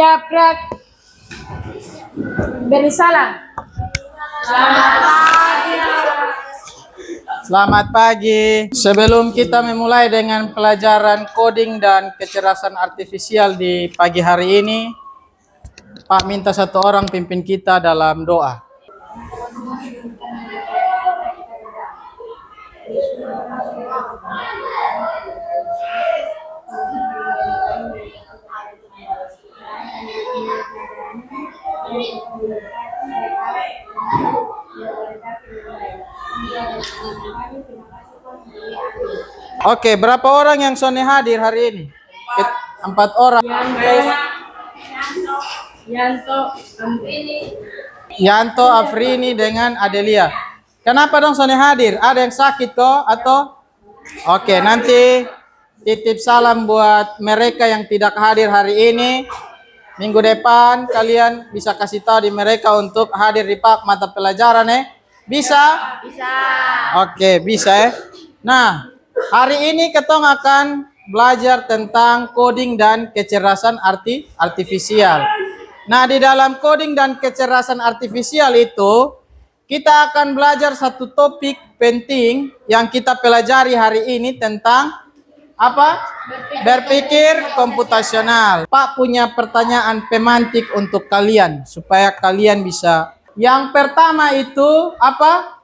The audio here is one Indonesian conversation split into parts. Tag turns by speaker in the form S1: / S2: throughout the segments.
S1: Siap, gerak. Beri salam.
S2: Selamat pagi. Sebelum kita memulai dengan pelajaran coding dan kecerdasan artifisial di pagi hari ini, Pak minta satu orang pimpin kita dalam doa. Oke, berapa orang yang Sone hadir hari ini? 4 orang. Yanto, Afrini dengan Adelia. Kenapa dong Sone hadir? Ada yang sakit kok atau? Oke, nanti titip salam buat mereka yang tidak hadir hari ini. Minggu depan kalian bisa kasih tahu di mereka untuk hadir di mata pelajaran Bisa?
S1: Bisa.
S2: Oke, bisa Nah, hari ini ketong akan belajar tentang coding dan kecerdasan artifisial. Nah, di dalam coding dan kecerdasan artifisial itu, kita akan belajar satu topik penting yang kita pelajari hari ini tentang apa? Berpikir komputasional. Pak punya pertanyaan pemantik untuk kalian supaya kalian bisa. Yang pertama itu apa?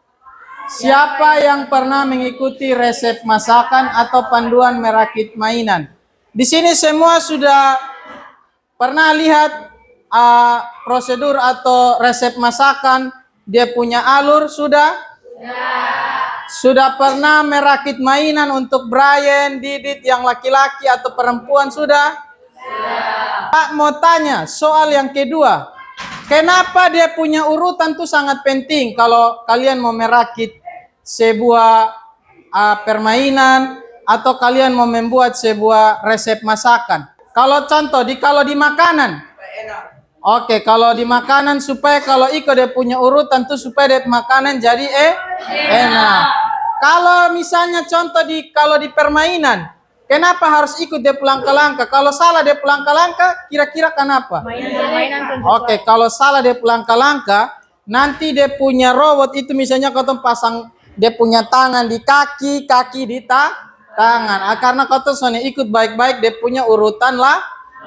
S2: Siapa yang pernah mengikuti resep masakan atau panduan merakit mainan? Di sini semua sudah pernah lihat prosedur atau resep masakan, dia punya alur sudah? Sudah pernah merakit mainan untuk Brian, Didit yang laki-laki atau perempuan sudah? Pak mau tanya soal yang kedua. Kenapa dia punya urutan tuh sangat penting kalau kalian mau merakit sebuah permainan atau kalian mau membuat sebuah resep masakan. Kalau contoh kalau di makanan. Oke, kalau di makanan supaya kalau ikut dia punya urutan tuh supaya dia makanan jadi enak. Kalau misalnya contoh kalau di permainan, kenapa harus ikut dia langkah-langkah? Kalau salah dia langkah-langkah, kira-kira kenapa? Oke, kalau salah dia langkah-langkah, nanti dia punya robot itu misalnya kau pasang dia punya tangan di kaki, kaki di tangan. Karena kau tuh soalnya ikut baik-baik dia punya urutan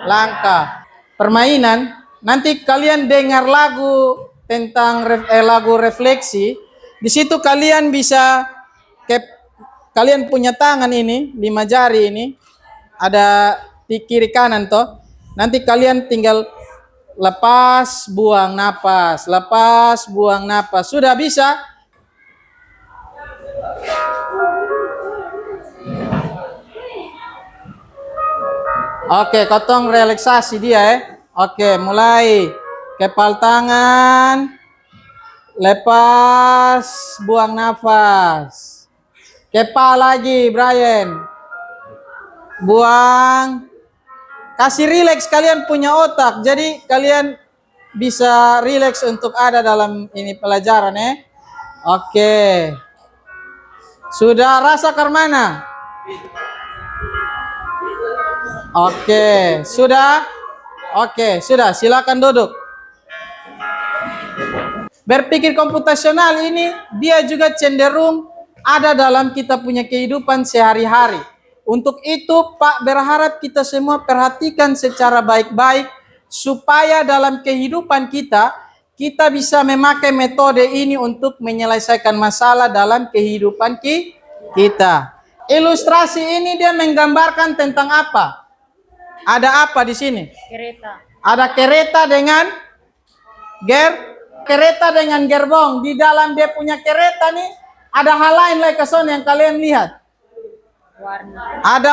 S2: langkah. Permainan, nanti kalian dengar lagu tentang lagu refleksi. Di situ kalian bisa kalian punya tangan ini, 5 jari ini, ada di kiri kanan toh. Nanti kalian tinggal lepas, buang napas, lepas, buang napas. Sudah bisa? Oke, kotong relaksasi dia Oke, mulai. Kepal tangan. Lepas, buang nafas. Kepal lagi, Brian. Buang. Kasih rileks, kalian punya otak. Jadi kalian bisa rileks untuk ada dalam ini pelajaran Oke. Sudah rasa ke mana? Oke, sudah? Oke, sudah. Silakan duduk. Berpikir komputasional ini dia juga cenderung ada dalam kita punya kehidupan sehari-hari. Untuk itu Pak berharap kita semua perhatikan secara baik-baik supaya dalam kehidupan kita bisa memakai metode ini untuk menyelesaikan masalah dalam kehidupan kita. Ilustrasi ini dia menggambarkan tentang apa? Ada apa di sini?
S1: Kereta.
S2: Ada kereta dengan kereta dengan gerbong. Di dalam dia punya kereta nih ada hal lain keson yang kalian lihat.
S1: Warna.
S2: Ada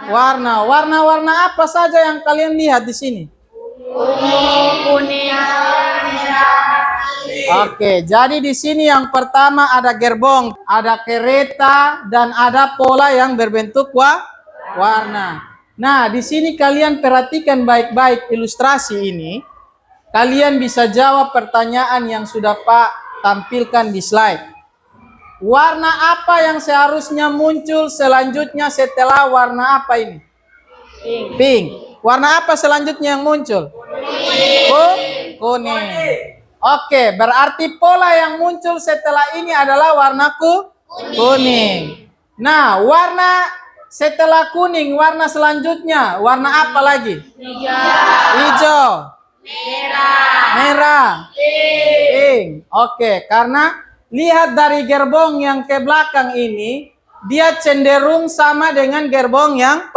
S2: warna. Warna-warna apa saja yang kalian lihat di sini?
S1: Kuning.
S2: Oke, jadi di sini yang pertama ada gerbong, ada kereta dan ada pola yang berbentuk warna. Nah, di sini kalian perhatikan baik-baik ilustrasi ini. Kalian bisa jawab pertanyaan yang sudah Pak tampilkan di slide. Warna apa yang seharusnya muncul selanjutnya setelah warna apa ini?
S1: Pink.
S2: Pink. Warna apa selanjutnya yang muncul? Kuning. Oke, berarti pola yang muncul setelah ini adalah warna kuning. Nah, warna setelah kuning, warna selanjutnya, warna apa lagi? Hijau. Merah. Pink. Oke, karena lihat dari gerbong yang ke belakang ini, dia cenderung sama dengan gerbong yang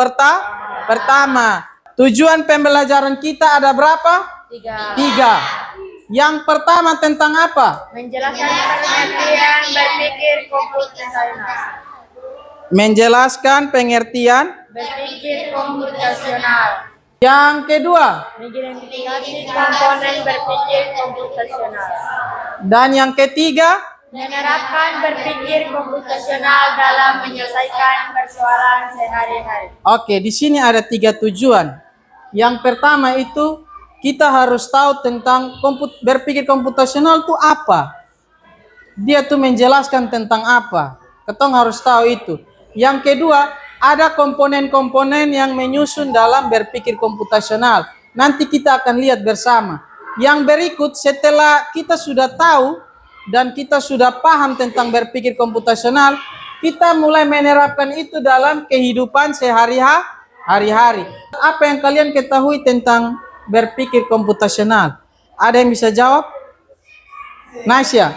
S2: pertama. Tujuan pembelajaran kita ada berapa? 3. Yang pertama tentang apa?
S1: Menjelaskan pengertian berpikir komputasional.
S2: Menjelaskan pengertian.
S1: Berpikir komputasional.
S2: Yang kedua.
S1: Mengidentifikasi komponen berpikir komputasional.
S2: Dan yang ketiga.
S1: Menerapkan berpikir komputasional dalam menyelesaikan persoalan sehari-hari.
S2: Oke, di sini ada 3 tujuan. Yang pertama itu kita harus tahu tentang berpikir komputasional itu apa. Dia tuh menjelaskan tentang apa. Ketong harus tahu itu. Yang kedua, ada komponen-komponen yang menyusun dalam berpikir komputasional. Nanti kita akan lihat bersama. Yang berikut setelah kita sudah tahu dan kita sudah paham tentang berpikir komputasional, kita mulai menerapkan itu dalam kehidupan sehari-hari. Apa yang kalian ketahui tentang berpikir komputasional? Ada yang bisa jawab? Nasya.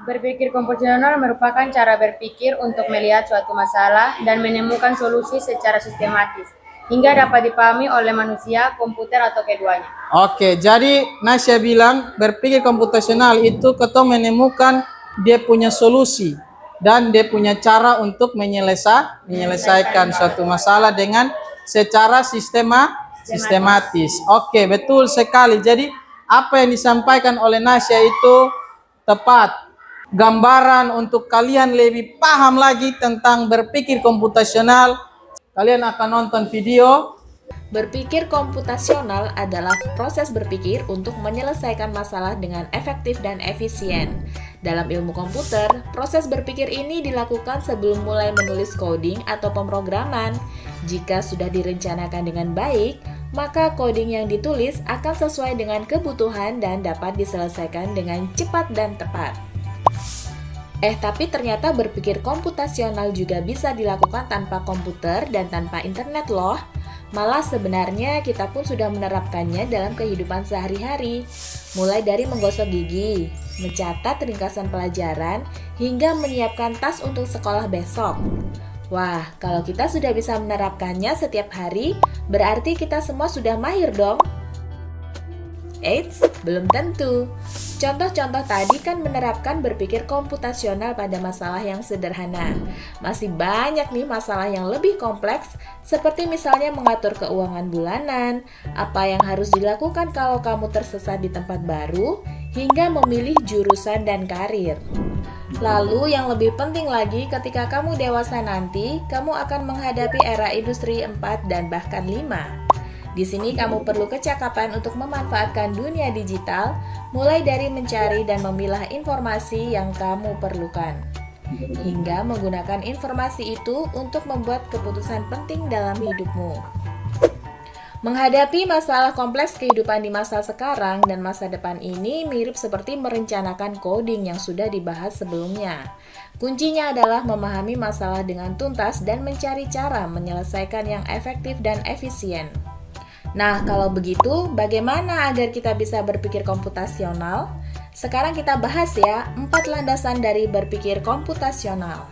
S1: Berpikir komputasional merupakan cara berpikir untuk melihat suatu masalah dan menemukan solusi secara sistematis, hingga dapat dipahami oleh manusia, komputer, atau keduanya.
S2: Oke, jadi Nasya bilang berpikir komputasional itu ketong menemukan dia punya solusi dan dia punya cara untuk menyelesaikan suatu masalah dengan secara sistematis. Oke, betul sekali. Jadi apa yang disampaikan oleh Nasya itu tepat. Gambaran untuk kalian lebih paham lagi tentang berpikir komputasional, kalian akan nonton video.
S3: Berpikir komputasional adalah proses berpikir untuk menyelesaikan masalah dengan efektif dan efisien. Dalam ilmu komputer, proses berpikir ini dilakukan sebelum mulai menulis coding atau pemrograman. Jika sudah direncanakan dengan baik, maka coding yang ditulis akan sesuai dengan kebutuhan dan dapat diselesaikan dengan cepat dan tepat. Tapi ternyata berpikir komputasional juga bisa dilakukan tanpa komputer dan tanpa internet loh. Malah sebenarnya kita pun sudah menerapkannya dalam kehidupan sehari-hari. Mulai dari menggosok gigi, mencatat ringkasan pelajaran, hingga menyiapkan tas untuk sekolah besok. Wah, kalau kita sudah bisa menerapkannya setiap hari, berarti kita semua sudah mahir dong. Eits, belum tentu. Contoh-contoh tadi kan menerapkan berpikir komputasional pada masalah yang sederhana. Masih banyak nih masalah yang lebih kompleks, seperti misalnya mengatur keuangan bulanan, apa yang harus dilakukan kalau kamu tersesat di tempat baru, hingga memilih jurusan dan karir. Lalu yang lebih penting lagi, ketika kamu dewasa nanti, kamu akan menghadapi era industri 4 dan bahkan 5. Di sini kamu perlu kecakapan untuk memanfaatkan dunia digital, mulai dari mencari dan memilah informasi yang kamu perlukan, hingga menggunakan informasi itu untuk membuat keputusan penting dalam hidupmu. Menghadapi masalah kompleks kehidupan di masa sekarang dan masa depan ini mirip seperti merencanakan coding yang sudah dibahas sebelumnya. Kuncinya adalah memahami masalah dengan tuntas dan mencari cara menyelesaikan yang efektif dan efisien. Nah, kalau begitu, bagaimana agar kita bisa berpikir komputasional? Sekarang kita bahas ya, 4 landasan dari berpikir komputasional.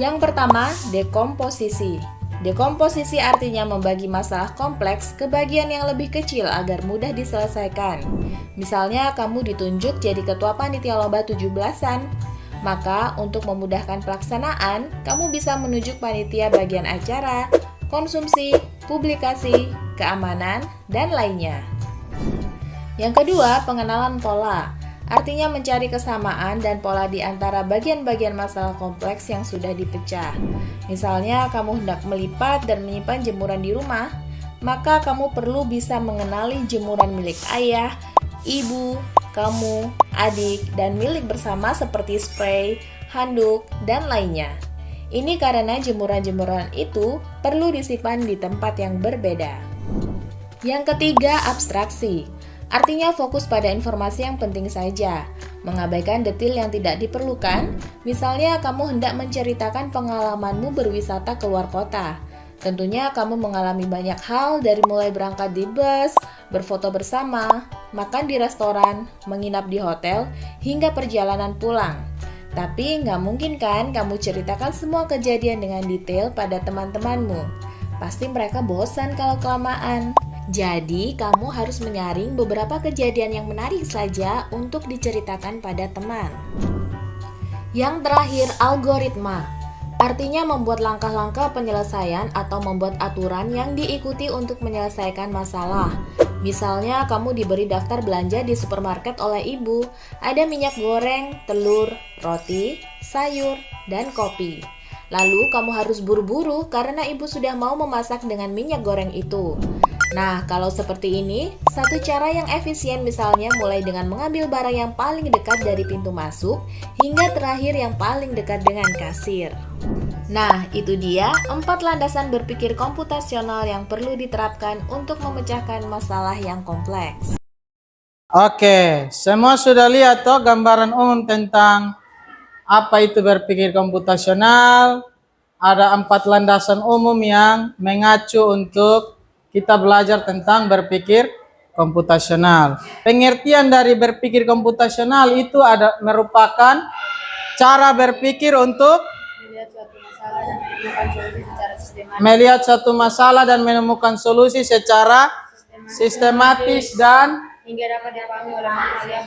S3: Yang pertama, dekomposisi. Dekomposisi artinya membagi masalah kompleks ke bagian yang lebih kecil agar mudah diselesaikan. Misalnya, kamu ditunjuk jadi ketua panitia lomba 17-an. Maka, untuk memudahkan pelaksanaan, kamu bisa menunjuk panitia bagian acara, konsumsi, publikasi, keamanan, dan lainnya. Yang kedua, pengenalan pola. Artinya mencari kesamaan dan pola di antara bagian-bagian masalah kompleks yang sudah dipecah. Misalnya, kamu hendak melipat dan menyimpan jemuran di rumah, maka kamu perlu bisa mengenali jemuran milik ayah, ibu, kamu, adik, dan milik bersama seperti spray, handuk, dan lainnya. Ini karena jemuran-jemuran itu perlu disimpan di tempat yang berbeda. Yang ketiga, abstraksi. Artinya fokus pada informasi yang penting saja, mengabaikan detil yang tidak diperlukan. Misalnya kamu hendak menceritakan pengalamanmu berwisata keluar kota. Tentunya kamu mengalami banyak hal dari mulai berangkat di bus, berfoto bersama, makan di restoran, menginap di hotel, hingga perjalanan pulang. Tapi nggak mungkin kan kamu ceritakan semua kejadian dengan detail pada teman-temanmu. Pasti mereka bosan kalau kelamaan. Jadi, kamu harus menyaring beberapa kejadian yang menarik saja untuk diceritakan pada teman. Yang terakhir, algoritma. Artinya membuat langkah-langkah penyelesaian atau membuat aturan yang diikuti untuk menyelesaikan masalah. Misalnya, kamu diberi daftar belanja di supermarket oleh ibu. Ada minyak goreng, telur, roti, sayur, dan kopi. Lalu, kamu harus buru-buru karena ibu sudah mau memasak dengan minyak goreng itu. Nah, kalau seperti ini, satu cara yang efisien misalnya mulai dengan mengambil barang yang paling dekat dari pintu masuk hingga terakhir yang paling dekat dengan kasir. Nah, itu dia 4 landasan berpikir komputasional yang perlu diterapkan untuk memecahkan masalah yang kompleks.
S2: Oke, semua sudah lihat toh gambaran umum tentang apa itu berpikir komputasional. Ada 4 landasan umum yang mengacu untuk kita belajar tentang berpikir komputasional. Pengertian dari berpikir komputasional itu merupakan cara berpikir untuk melihat suatu masalah dan menemukan solusi secara sistematis dan
S1: hingga dapat dipahami oleh manusia.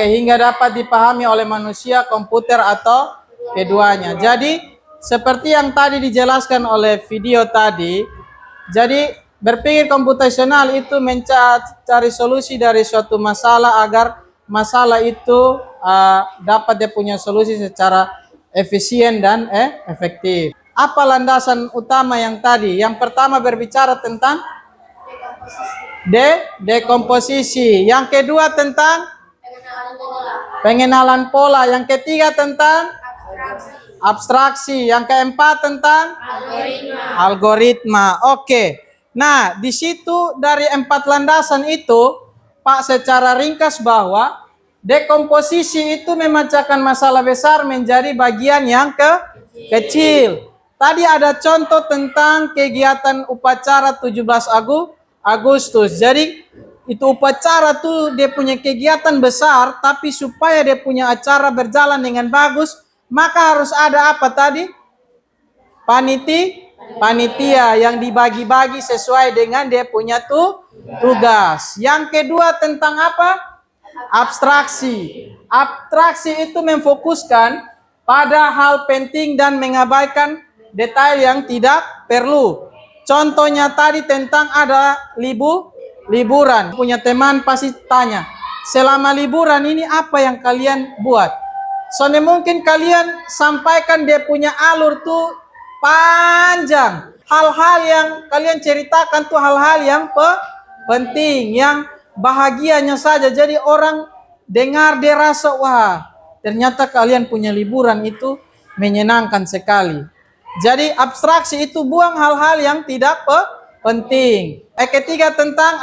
S2: hingga dapat dipahami oleh manusia, komputer atau keduanya. Jadi seperti yang tadi dijelaskan oleh video tadi, jadi berpikir komputasional itu mencari solusi dari suatu masalah agar masalah itu dapat dia punya solusi secara efisien dan efektif. Apa landasan utama yang tadi? Yang pertama berbicara tentang dekomposisi. Yang kedua tentang pengenalan pola. Yang ketiga tentang abstraksi. Yang keempat tentang algoritma. Oke. Nah, di situ dari 4 landasan itu, Pak secara ringkas bahwa dekomposisi itu memecahkan masalah besar menjadi bagian yang kecil. Tadi ada contoh tentang kegiatan upacara 17 Agustus. Jadi itu upacara tuh dia punya kegiatan besar, tapi supaya dia punya acara berjalan dengan bagus, maka harus ada apa tadi? Panitia yang dibagi-bagi sesuai dengan dia punya tugas. Yang kedua tentang apa? Abstraksi. Abstraksi itu memfokuskan pada hal penting dan mengabaikan detail yang tidak perlu. Contohnya tadi tentang ada liburan. Punya teman pasti tanya, selama liburan ini apa yang kalian buat? Soalnya mungkin kalian sampaikan dia punya alur tuh panjang. Hal-hal yang kalian ceritakan tuh hal-hal yang penting, yang bahagianya saja. Jadi orang dengar dia rasa, wah ternyata kalian punya liburan itu menyenangkan sekali. Jadi abstraksi itu buang hal-hal yang tidak penting. Ketiga tentang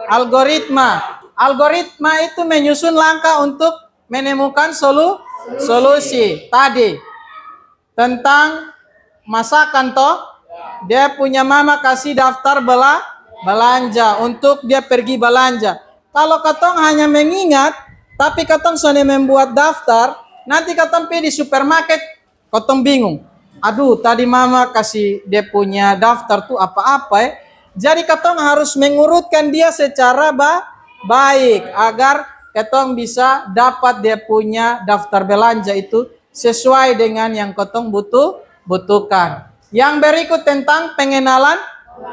S2: algoritma. Algoritma itu menyusun langkah untuk menemukan solusi. Tadi tentang masakan toh, dia punya mama kasih daftar belanja untuk dia pergi belanja. Kalau katong hanya mengingat, tapi katong sudah membuat daftar, nanti katong pergi di supermarket, katong bingung. Aduh, tadi mama kasih dia punya daftar tuh apa-apa ya. Jadi katong harus mengurutkan dia secara baik agar katong bisa dapat dia punya daftar belanja itu sesuai dengan yang katong butuhkan. Yang berikut tentang pengenalan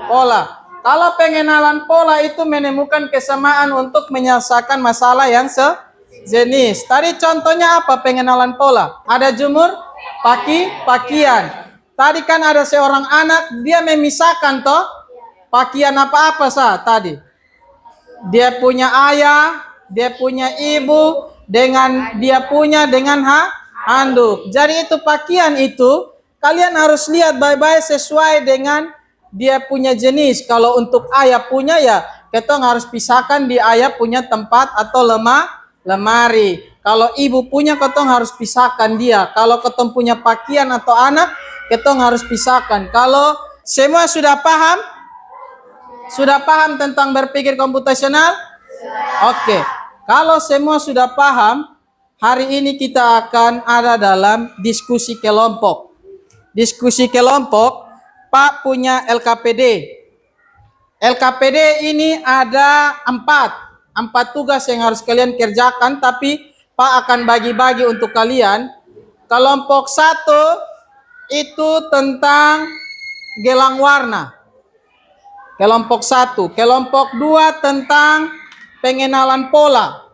S2: pola. Kalau pengenalan pola itu menemukan kesamaan untuk menyelesaikan masalah yang sejenis. Tadi contohnya apa pengenalan pola? Ada jemur pakaian. Tadi kan ada seorang anak, dia memisahkan toh pakaian apa-apa tadi. Dia punya ayah, dia punya ibu, dengan handuk. Jadi itu pakaian itu kalian harus lihat baik-baik sesuai dengan dia punya jenis. Kalau untuk ayah punya ya, ketong harus pisahkan di ayah punya tempat atau lemari. Kalau ibu punya, ketong harus pisahkan dia. Kalau ketong punya pakaian atau anak, ketong harus pisahkan. Kalau semua sudah paham? Sudah paham tentang berpikir komputasional? Oke. Kalau semua sudah paham, hari ini kita akan ada dalam diskusi kelompok. Diskusi kelompok, Pak punya LKPD. LKPD ini ada 4 tugas yang harus kalian kerjakan, tapi Pak akan bagi-bagi untuk kalian. Kelompok 1 itu tentang gelang warna. Kelompok 1. Kelompok 2 tentang pengenalan pola.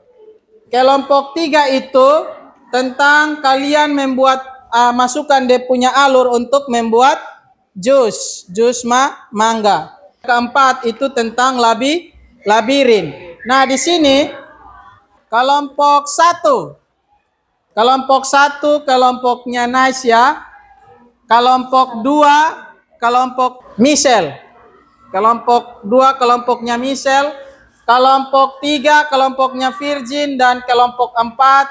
S2: Kelompok 3 itu tentang kalian membuat masukkan dia punya alur untuk membuat jus mangga. Keempat itu tentang labirin. Nah, di sini kelompok 1. Kelompok 1 kelompoknya Nasya. Kelompok 2 kelompok Michelle. Kelompok 2 kelompoknya Michelle. Kelompok 3 kelompoknya Virgin, dan kelompok 4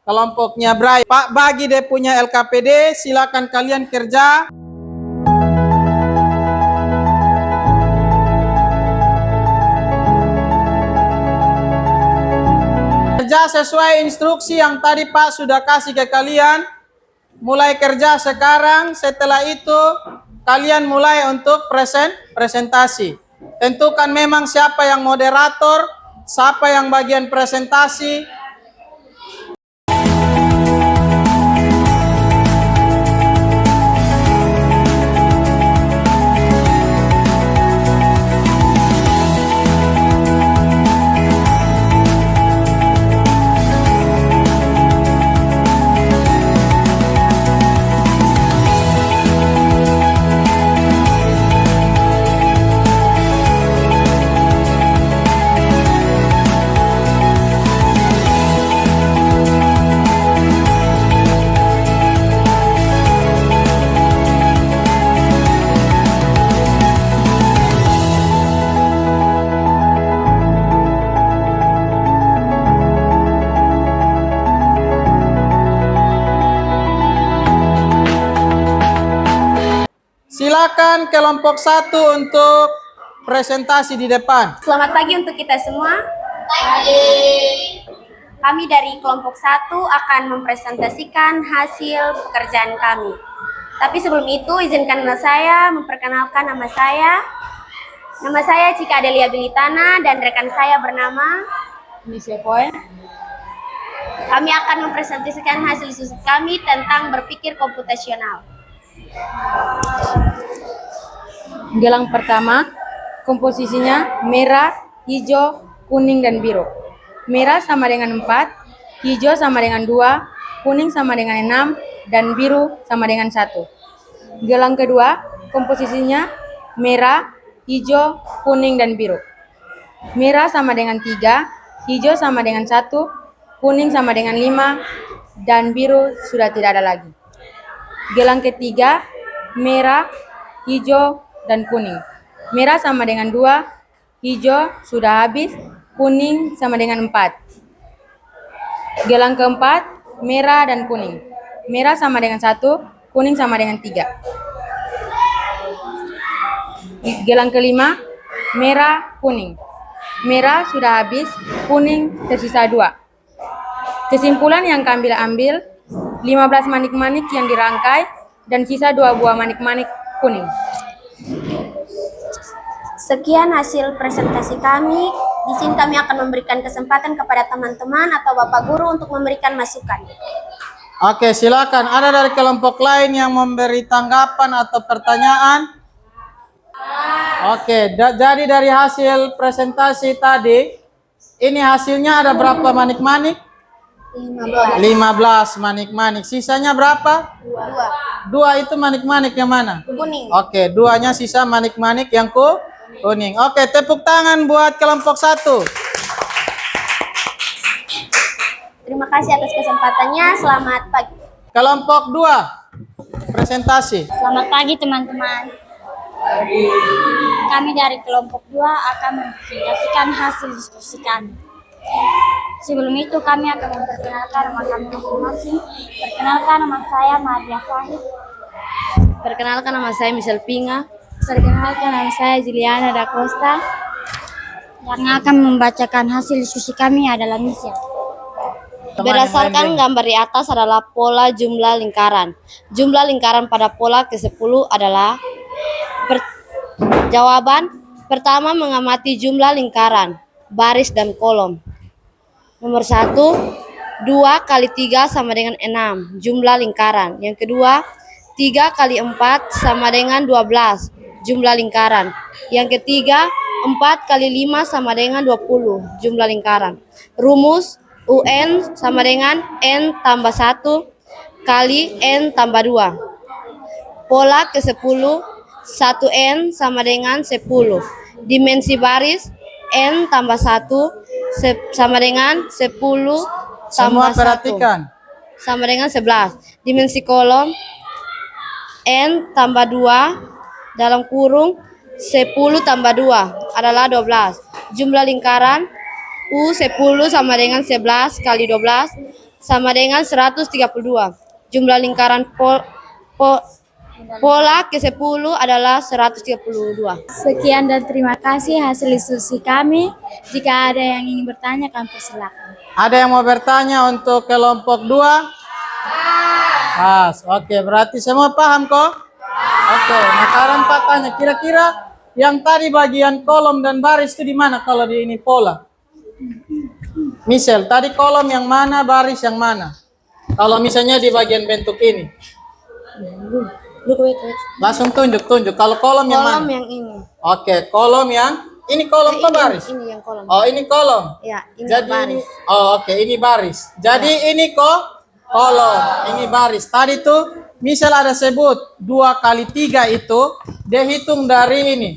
S2: kelompoknya Brian. Pak bagi dia punya LKPD, silakan kalian kerja. Kerja sesuai instruksi yang tadi Pak sudah kasih ke kalian. Mulai kerja sekarang, setelah itu kalian mulai untuk presentasi. Tentukan memang siapa yang moderator, siapa yang bagian presentasi. Silakan kelompok 1 untuk presentasi di depan.
S4: Selamat pagi untuk kita semua. Kami dari kelompok 1 akan mempresentasikan hasil pekerjaan kami. Tapi sebelum itu, izinkan saya memperkenalkan nama saya. Nama saya Cika Adelia Bilitana dan rekan saya bernama
S1: Nisha Poe.
S4: Kami akan mempresentasikan hasil diskusi kami tentang berpikir komputasional.
S1: Gelang pertama, komposisinya merah, hijau, kuning, dan biru. Merah sama dengan 4, hijau sama dengan 2, kuning sama dengan 6, dan biru sama dengan 1. Gelang kedua, komposisinya merah, hijau, kuning, dan biru. Merah sama dengan 3, hijau sama dengan 1, kuning sama dengan 5, dan biru sudah tidak ada lagi. Gelang ketiga, merah, hijau, dan kuning. Merah sama dengan 2, hijau sudah habis, kuning sama dengan 4. Gelang keempat, merah dan kuning. Merah sama dengan 1, kuning sama dengan 3. Gelang kelima, merah, kuning. Merah sudah habis, kuning tersisa 2. Kesimpulan yang kami ambil, 15 manik-manik yang dirangkai dan sisa 2 buah manik-manik kuning.
S4: Sekian hasil presentasi kami. Di sini kami akan memberikan kesempatan kepada teman-teman atau Bapak Guru untuk memberikan masukan.
S2: Oke, silakan. Ada dari kelompok lain yang memberi tanggapan atau pertanyaan? Oke, jadi dari hasil presentasi tadi, ini hasilnya ada berapa manik-manik? 15 manik-manik. Sisanya berapa? 2 itu manik-manik yang mana?
S4: Kuning.
S2: Oke, 2-nya sisa manik-manik yang kuning. Oke, tepuk tangan buat kelompok 1.
S4: Terima kasih atas kesempatannya. Selamat pagi.
S2: Kelompok 2. presentasi.
S5: Selamat pagi teman-teman. Kami dari kelompok 2 akan mempresentasikan hasil diskusi kami. Sebelum itu kami akan memperkenalkan nama kami masing-masing. Perkenalkan, nama saya Maria Fahid.
S1: Perkenalkan, nama saya Michelle Pinga.
S5: Perkenalkan, nama saya Juliana da Costa. Yang akan membacakan hasil diskusi kami adalah Michelle.
S6: Berdasarkan gambar di atas adalah pola jumlah lingkaran. Jumlah lingkaran pada pola ke-10 adalah jawaban pertama mengamati jumlah lingkaran, baris dan kolom. Nomor 1, 2 kali 3 sama dengan 6, jumlah lingkaran. Yang kedua, 3 kali 4 sama dengan 12, jumlah lingkaran. Yang ketiga, 4 kali 5 sama dengan 20, jumlah lingkaran. Rumus UN sama dengan N tambah 1 kali N tambah 2. Pola ke-10, 1N sama dengan 10. Dimensi baris N tambah 1 sama dengan 10
S2: Semua
S6: tambah 1
S2: perhatikan.
S6: sama dengan 11. Dimensi kolom N tambah 2 dalam kurung 10 tambah 2 adalah 12. Jumlah lingkaran U10 sama dengan 11 kali 12 sama dengan 132. Jumlah lingkaran pola ke-10 adalah 132.
S5: Sekian dan terima kasih hasil diskusi kami. Jika ada yang ingin bertanya, kami persilakan.
S2: Ada yang mau bertanya untuk kelompok 2? Pas. Oke, berarti semua paham kok? Oke, nah sekarang Pak tanya, kira-kira yang tadi bagian kolom dan baris itu di mana kalau di ini pola? Misal, tadi kolom yang mana, baris yang mana? Kalau misalnya di bagian bentuk ini. Langsung tunjuk. Kalau kolom yang mana?
S6: Kolom yang ini.
S2: Oke, kolom yang ini kolom atau baris?
S6: Ini yang kolom.
S2: Oh, ini kolom.
S6: Ya, ini
S2: Jadi
S6: baris.
S2: ini, oh oke, ini baris. Jadi ini kolom, ini baris. Tadi tuh misal ada sebut 2 kali 3 itu, dia hitung dari ini.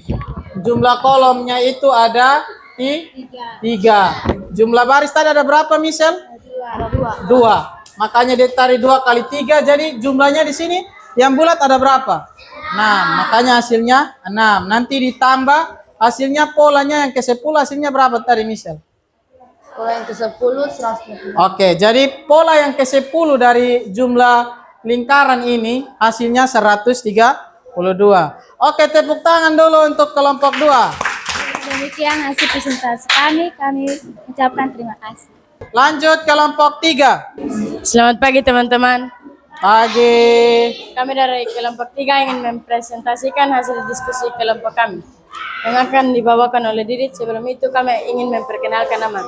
S2: Jumlah kolomnya itu ada 3. Jumlah baris tadi ada berapa misal?
S6: Ada 2.
S2: 2. Makanya dia tarik 2 kali 3, jadi jumlahnya di sini yang bulat ada berapa? 6. Makanya hasilnya 6. Nanti ditambah hasilnya polanya yang ke-10 hasilnya berapa tadi misal?
S6: Pola yang ke-10 100.
S2: Oke, jadi pola yang ke-10 dari jumlah lingkaran ini hasilnya 132. Oke, tepuk tangan dulu untuk kelompok 2.
S5: Demikian hasil presentasi kami. Kami ucapkan terima kasih.
S2: Lanjut kelompok 3.
S1: Selamat pagi teman-teman.
S2: Pagi.
S1: Kami dari kelompok 3 ingin mempresentasikan hasil diskusi kelompok kami yang akan dibawakan oleh Didit. Sebelum itu kami ingin memperkenalkan nama.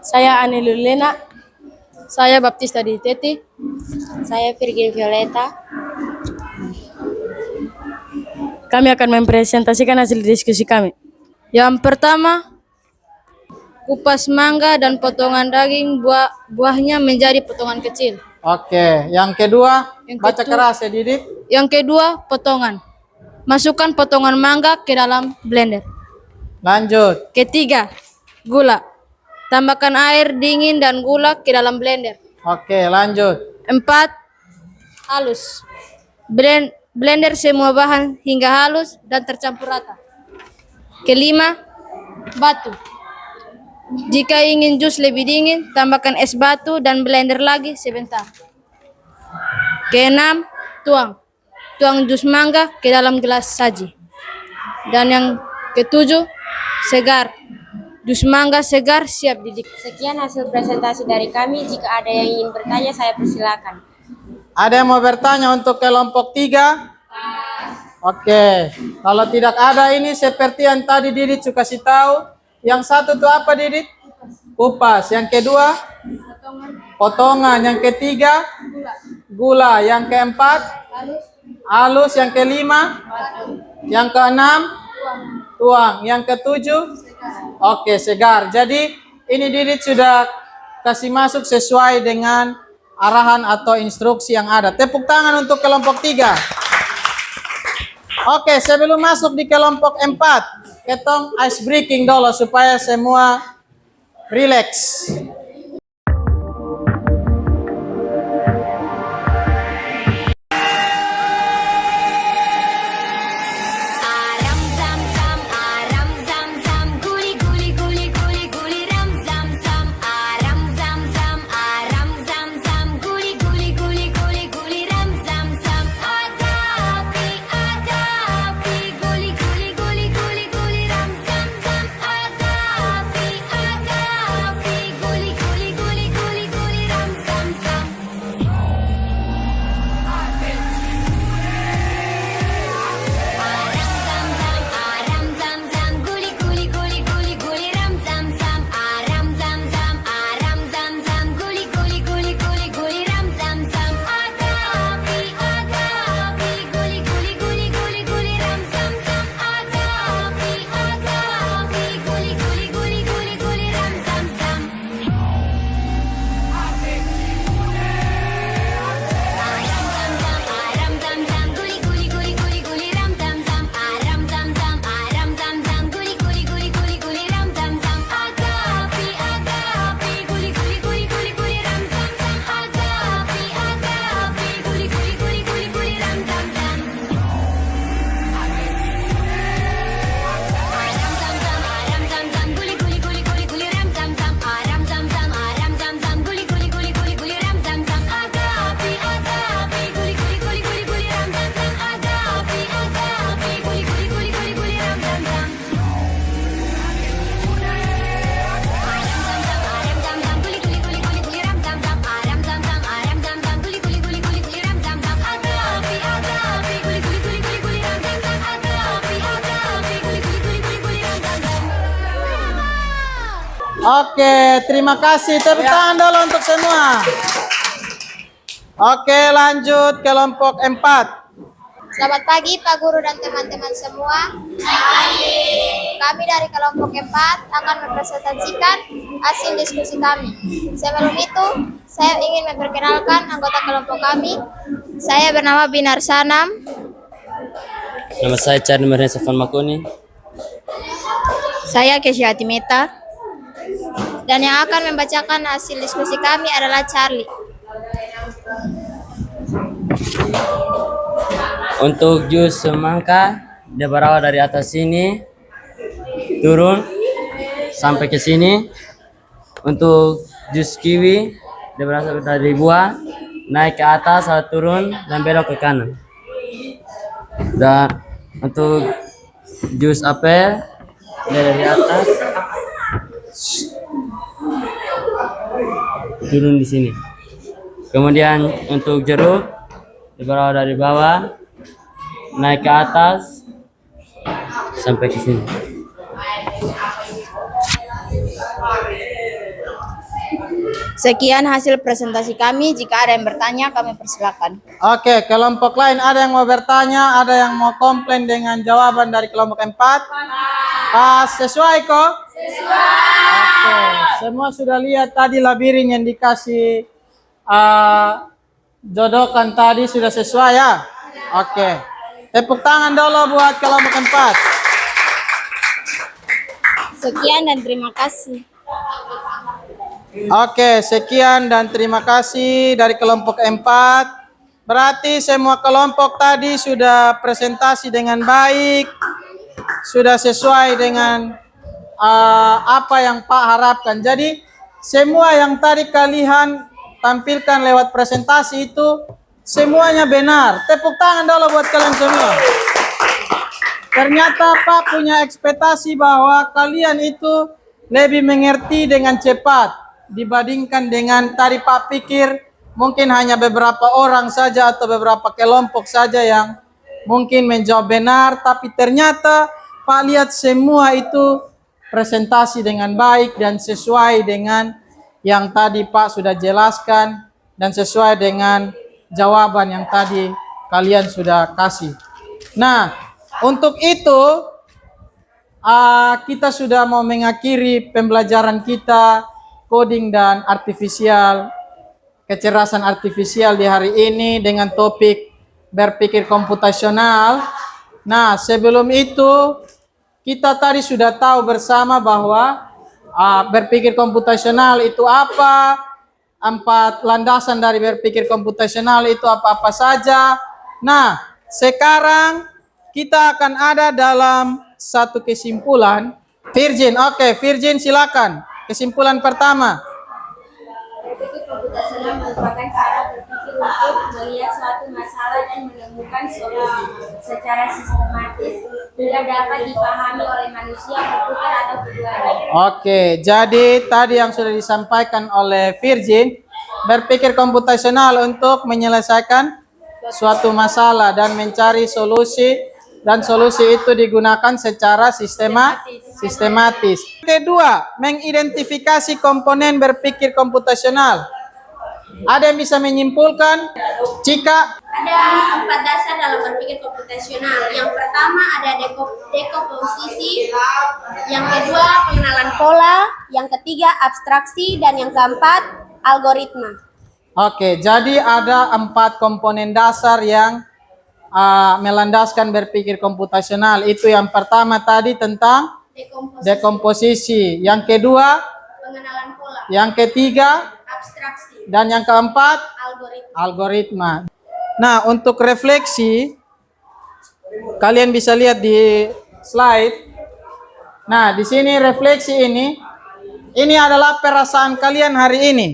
S1: Saya Ani Lulena. Saya Baptista Diteti.
S6: Saya Virgil Violeta.
S1: Kami akan mempresentasikan hasil diskusi kami. Yang pertama, kupas mangga dan potongan daging buahnya menjadi potongan kecil.
S2: Oke, yang kedua,
S1: Yang
S2: baca
S1: kedua-
S2: keras ya Didit.
S1: Yang kedua, potongan. Masukkan potongan mangga ke dalam blender.
S2: Lanjut.
S1: Ketiga, gula. Tambahkan air dingin dan gula ke dalam blender.
S2: Oke, lanjut.
S1: 4. Halus. Blender semua bahan hingga halus dan tercampur rata. Kelima, batu. Jika ingin jus lebih dingin, tambahkan es batu dan blender lagi sebentar. Keenam, tuang. Tuang jus mangga ke dalam gelas saji. Dan yang ketujuh, segar. Jus mangga segar siap didikit.
S6: Sekian hasil presentasi dari kami. Jika ada yang ingin bertanya, saya persilakan.
S2: Ada yang mau bertanya untuk kelompok 3? Oke, kalau tidak ada ini seperti yang tadi Didit suka kasih tahu. Yang satu itu apa Didit? Kupas. Yang kedua? Potongan. Yang ketiga? Gula. Yang keempat? Halus. Yang kelima? Yang keenam? Tuang. Yang ketujuh? Oke, segar. Jadi ini Didit sudah kasih masuk sesuai dengan arahan atau instruksi yang ada. Tepuk tangan untuk kelompok 3. Oke, sebelum masuk di kelompok 4, ketong ice breaking dulu supaya semua relax. Oke, terima kasih. Tepuk tangan dulu untuk semua. Oke, lanjut kelompok 4.
S7: Selamat pagi Pak Guru dan teman-teman semua. Kami dari kelompok 4 akan mempresentasikan hasil diskusi kami. Sebelum itu, saya ingin memperkenalkan anggota kelompok kami. Saya bernama Binar Sanam.
S8: Nama saya Charlie Maria Safan Makuni.
S7: Saya Kesya Atimeta. Dan yang akan membacakan hasil diskusi kami adalah Charlie.
S8: Untuk jus semangka, dia berawal dari atas sini, turun sampai ke sini. Untuk jus kiwi, dia berasal dari buah, naik ke atas, lalu turun, dan belok ke kanan. Dan untuk jus apel, dia dari atas, turun di sini. Kemudian untuk jeruk, dia berawal dari bawah, naik ke atas sampai ke sini.
S7: Sekian hasil presentasi kami. Jika ada yang bertanya, kami persilakan.
S2: Oke, kelompok lain ada yang mau bertanya, ada yang mau komplain dengan jawaban dari kelompok 4? Sesuai kok? Sesuai. Oke, semua sudah lihat tadi labirin yang dikasih jodohkan tadi sudah sesuai ya? Oke. Tepuk tangan dulu buat kelompok 4.
S7: Sekian dan terima kasih.
S2: Oke, sekian dan terima kasih dari kelompok 4. Berarti semua kelompok tadi sudah presentasi dengan baik, sudah sesuai dengan apa yang Pak harapkan. Jadi semua yang tadi kalian tampilkan lewat presentasi itu semuanya benar. Tepuk tangan dulu buat kalian semua. Ternyata Pak punya ekspektasi bahwa kalian itu lebih mengerti dengan cepat dibandingkan dengan tadi Pak pikir mungkin hanya beberapa orang saja atau beberapa kelompok saja yang mungkin menjawab benar, tapi ternyata Pak lihat semua itu presentasi dengan baik dan sesuai dengan yang tadi Pak sudah jelaskan dan sesuai dengan jawaban yang tadi kalian sudah kasih. Nah, untuk itu kita sudah mau mengakhiri pembelajaran kita coding dan kecerdasan artifisial di hari ini dengan topik berpikir komputasional. Nah, sebelum itu kita tadi sudah tahu bersama bahwa berpikir komputasional itu apa, 4 landasan dari berpikir komputasional itu apa-apa saja. Nah, sekarang kita akan ada dalam satu kesimpulan. Virgin, oke, Virgin silakan. Kesimpulan pertama.
S4: Berpikir komputasional merupakan cara berpikir untuk melihat suatu masalah dan menemukan solusi secara sistematis hingga dapat dipahami oleh manusia, komputer, atau keduanya.
S2: Oke, jadi tadi yang sudah disampaikan oleh Virgin, berpikir komputasional untuk menyelesaikan suatu masalah dan mencari solusi, dan solusi itu digunakan secara sistematis. Kedua, mengidentifikasi komponen berpikir komputasional. Ada yang bisa menyimpulkan? Cika?
S4: Ada 4 dasar dalam berpikir komputasional. Yang pertama ada dekomposisi, yang kedua pengenalan pola, yang ketiga abstraksi, dan yang keempat algoritma. Oke,
S2: jadi ada 4 komponen dasar yang melandaskan berpikir komputasional. Itu yang pertama tadi tentang dekomposisi. Yang kedua,
S4: pengenalan pola.
S2: Yang ketiga,
S4: Abstraksi.
S2: Dan yang keempat,
S4: algoritma.
S2: Nah, untuk refleksi, kalian bisa lihat di slide. Nah, di sini refleksi ini adalah perasaan kalian hari ini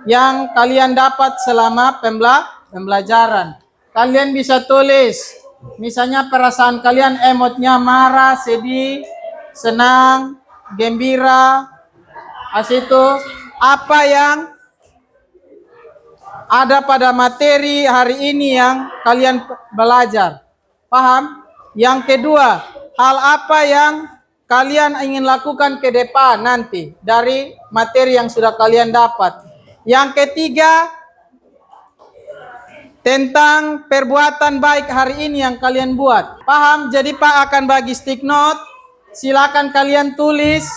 S2: yang kalian dapat selama pembelajaran. Kalian bisa tulis, misalnya perasaan kalian emotnya marah, sedih, senang, gembira, itu apa yang ada pada materi hari ini yang kalian belajar. Paham? Yang kedua, hal apa yang kalian ingin lakukan ke depan nanti dari materi yang sudah kalian dapat. Yang ketiga, tentang perbuatan baik hari ini yang kalian buat. Paham? Jadi Pak akan bagi stick note. Silakan kalian tulis.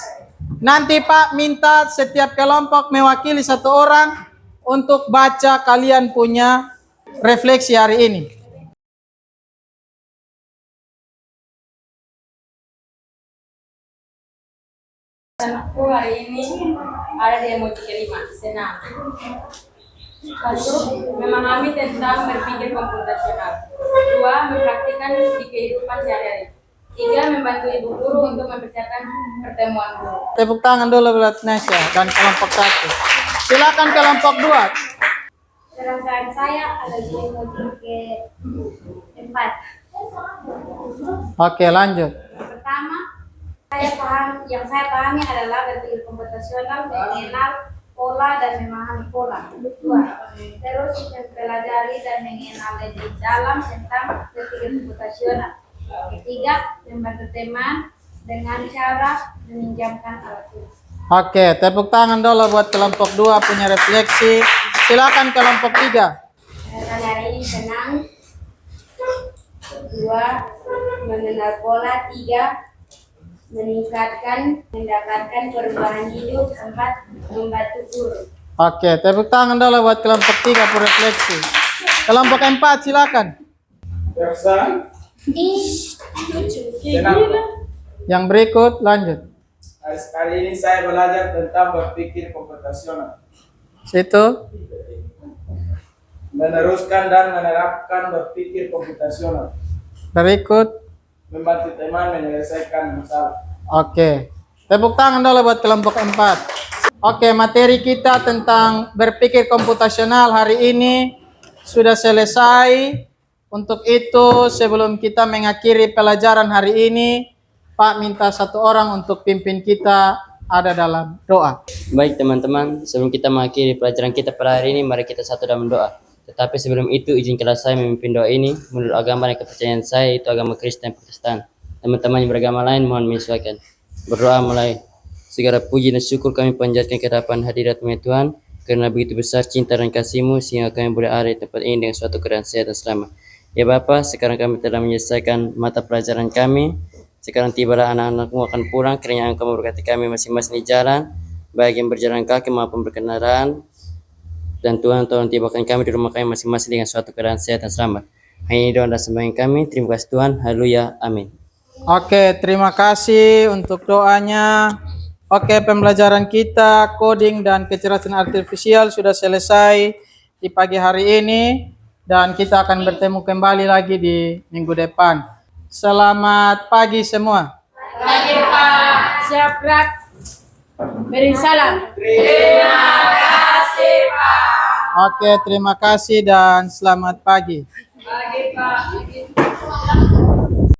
S2: Nanti Pak minta setiap kelompok mewakili satu orang untuk baca kalian punya refleksi hari ini.
S1: Anakku hari ini ada di emoji kelima, senang. Satu, memahami tentang berpikir komputasional. Dua, mempraktikkan di kehidupan sehari-hari. Tiga, membantu ibu guru untuk mempersiapkan pertemuan guru.
S2: Tepuk tangan dulu buat Nesya dan kelompok 1. Silakan kelompok 2.
S4: Sedangkan saya ada di emoji keempat.
S2: Oke, lanjut.
S4: Pertama, yang saya pahami adalah berpikir komputasional, mengenal pola dan memahami pola. Dua, terus mempelajari dan mengenal lebih dalam tentang berpikir komputasional. Ketiga, membantu teman dengan cara meminjamkan alat tulis.
S2: Oke, tepuk tangan dulu buat kelompok 2 punya refleksi. Silakan kelompok 3.
S4: Hari ini senang. Dua, mengenal pola. Tiga, meningkatkan, mendapatkan perubahan hidup. Empat, membantu guru.
S2: Oke, tepuk tangan dulu buat kelompok 3 pour refleksi. Kelompok 4 silakan. Yang berikut lanjut.
S9: Hari ini saya belajar tentang berpikir komputasional.
S2: Situ.
S9: Meneruskan dan menerapkan berpikir komputasional.
S2: Berikut.
S9: Membantu teman menyelesaikan masalah.
S2: Oke. Tepuk tangan dulu buat kelompok 4. Oke, materi kita tentang berpikir komputasional hari ini sudah selesai. Untuk itu, sebelum kita mengakhiri pelajaran hari ini, Pak minta satu orang untuk pimpin kita ada dalam doa.
S8: Baik teman-teman, sebelum kita mengakhiri pelajaran kita pada hari ini, mari kita satu dalam doa. Tetapi sebelum itu, izinkanlah saya memimpin doa ini menurut agama dan kepercayaan saya, yaitu agama Kristen Protestan. Teman-teman yang beragama lain mohon menyesuaikan. Berdoa mulai. Segala puji dan syukur kami panjatkan ke hadapan hadirat-Mu ya Tuhan, karena begitu besar cinta dan kasih-Mu sehingga kami boleh ada di tempat ini dengan suatu keadaan sehat dan selamat. Ya Bapa, sekarang kami telah menyelesaikan mata pelajaran kami. Sekarang tibalah anak-anakmu akan pulang, kiranya Engkau memberkati kami masing-masing di jalan, baik yang berjalan kaki maupun berkendaraan. Dan Tuhan tolong tibakan kami di rumah kami masing-masing dengan suatu keadaan sehat dan selamat. Hanya ini doa dan sembahyang kami. Terima kasih Tuhan. Haleluya. Amin.
S2: Oke, terima kasih untuk doanya. Oke, pembelajaran kita coding dan kecerdasan artifisial sudah selesai di pagi hari ini. Dan kita akan bertemu kembali lagi di minggu depan. Selamat pagi semua.
S1: Pagi Pak, siap gerak. Beri salam.
S2: Oke, terima kasih dan selamat pagi.
S1: Pagi Pak.